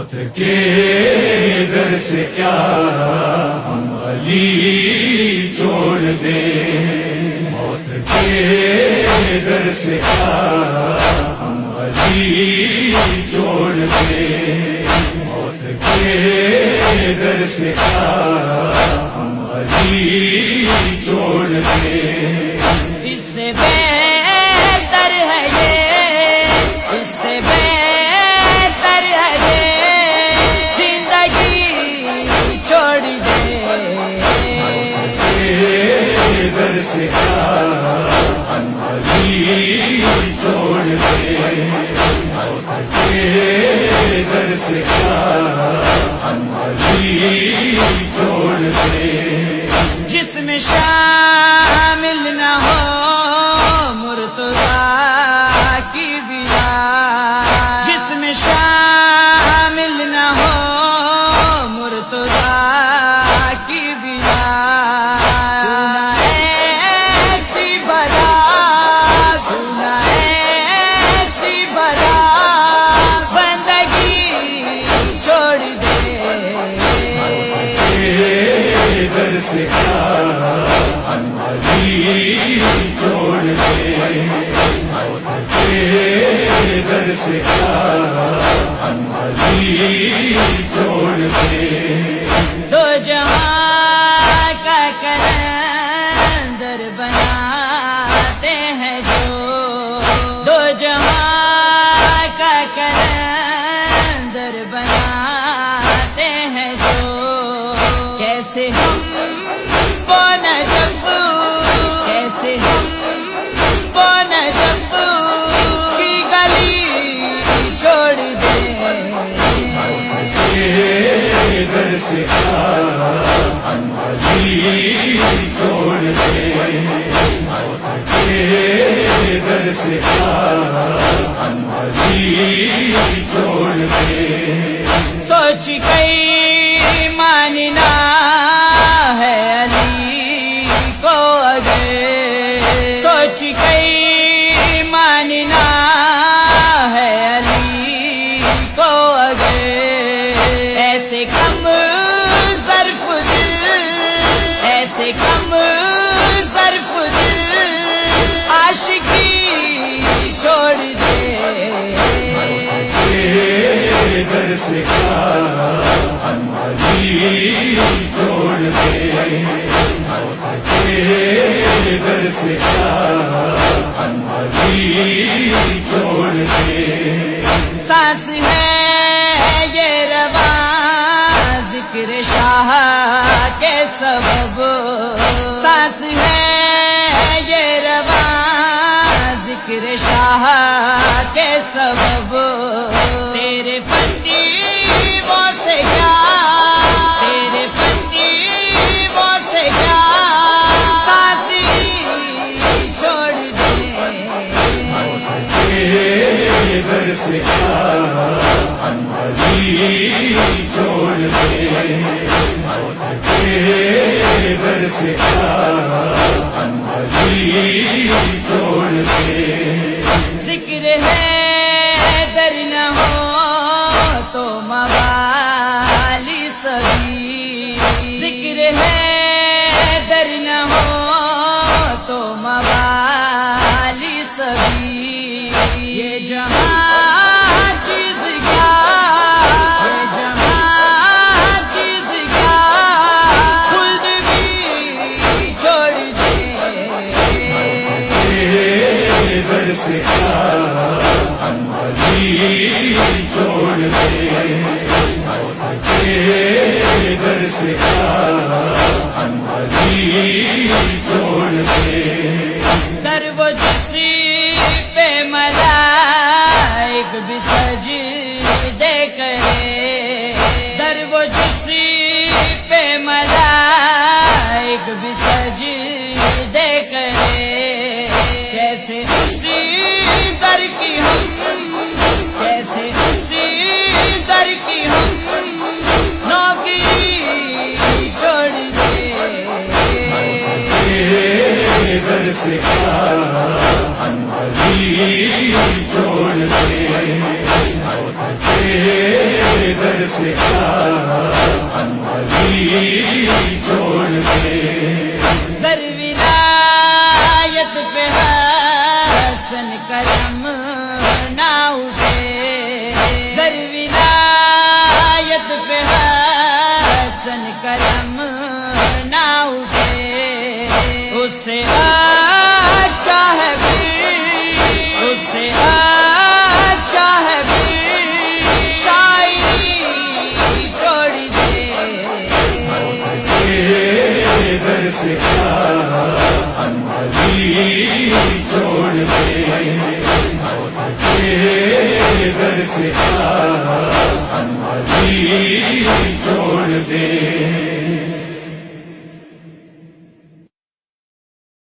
موت کے در سے کیا ہم علی چھوڑ دیں، موت کے در سے کیا ہم علی چھوڑ دیں، موت کے در سے کیا ہم علی چھوڑ دیں۔ اس سے بہتر ہے یہ، اس سے بہتر ہے یہ زندگی چھوڑ دے، در سے کیا ہم علی چھوڑ دیں، موت کے در سے کیا ہم علی چھوڑ دیں۔ جس میں شامل نہ ہو مرتضیٰ کی بنا، جس میں شامل نہ ہو مرتضیٰ کی بنا، گناہ ایسی بلا، گناہ ایسی بلا بندگی چھوڑ دے، در سے کیا ہم علی چھوڑ دیں، موت کے در سے کیا ہم علی چھوڑ دیں۔ دو جہاں کا کلندر بناتے ہیں جو، دو جہاں کا کلندر بناتے ہیں جو، کیسے ہم وہ نجف، کیسے ہم وہ نجف کی گلی چھوڑ دیں، در سے کیا ہم علی چھوڑ دیں، موت کے در سے کیا ہم علی چھوڑ دیں۔ سوچ کئی ماننا ہے علی کو اگر، سوچ کئی ماننا ہے علی کو اگر، ایسے کم ظرف دل، ایسے کم ظرف دل عاشقی چھوڑ دے، در سے کیا ہم علی چھوڑ دیں، موت کے در سے کیا ہم علی چھوڑ دیں۔ سانس ہے یہ رواں ذکر شاہ کے سبب، سانس ہے یہ رواں ذکر شاہ کے سبب، تیرے فندیوں سے کیا، تیرے فندیوں سے کیا سانسی چھوڑ دے، در سے کیا ہم علی چھوڑ دیں، موت کے در سے کیا ہم علی چھوڑ دیں۔ ذکر ہے در نہ ہو تو موالی سبھی، ذکر ہے در نہ ہو تو موالی سبھی، یہ جہاں چیز کیا، یہ جہاں چیز کیا خلد بھی چھوڑ دے، در سے کیا ہم علی چھوڑ دیں، موت کے در سے کیا ہم علی چھوڑ دیں۔ در وہ جسی پہ ملائک بھی سجدے کرے، در وہ جسی پہ ملائک بھی سجدے کرے، کیسے اسی در کی ہم، کیسے اسی در کی ہم نوکری چھوڑ دے، در سے کیا ہم علی چھوڑ دیں، موت کے گھر سے انوری چھوڑ دے در ولایت پہ حسن کرم نہ اٹھے در ولایت پہ حسن کرم نہ اٹھے اس سے اچھا ہے اس سے اچھا ہے شاعری چھوڑ دے گھر سے انوری چھوڑ دے گھر سے انوری چھوڑ دے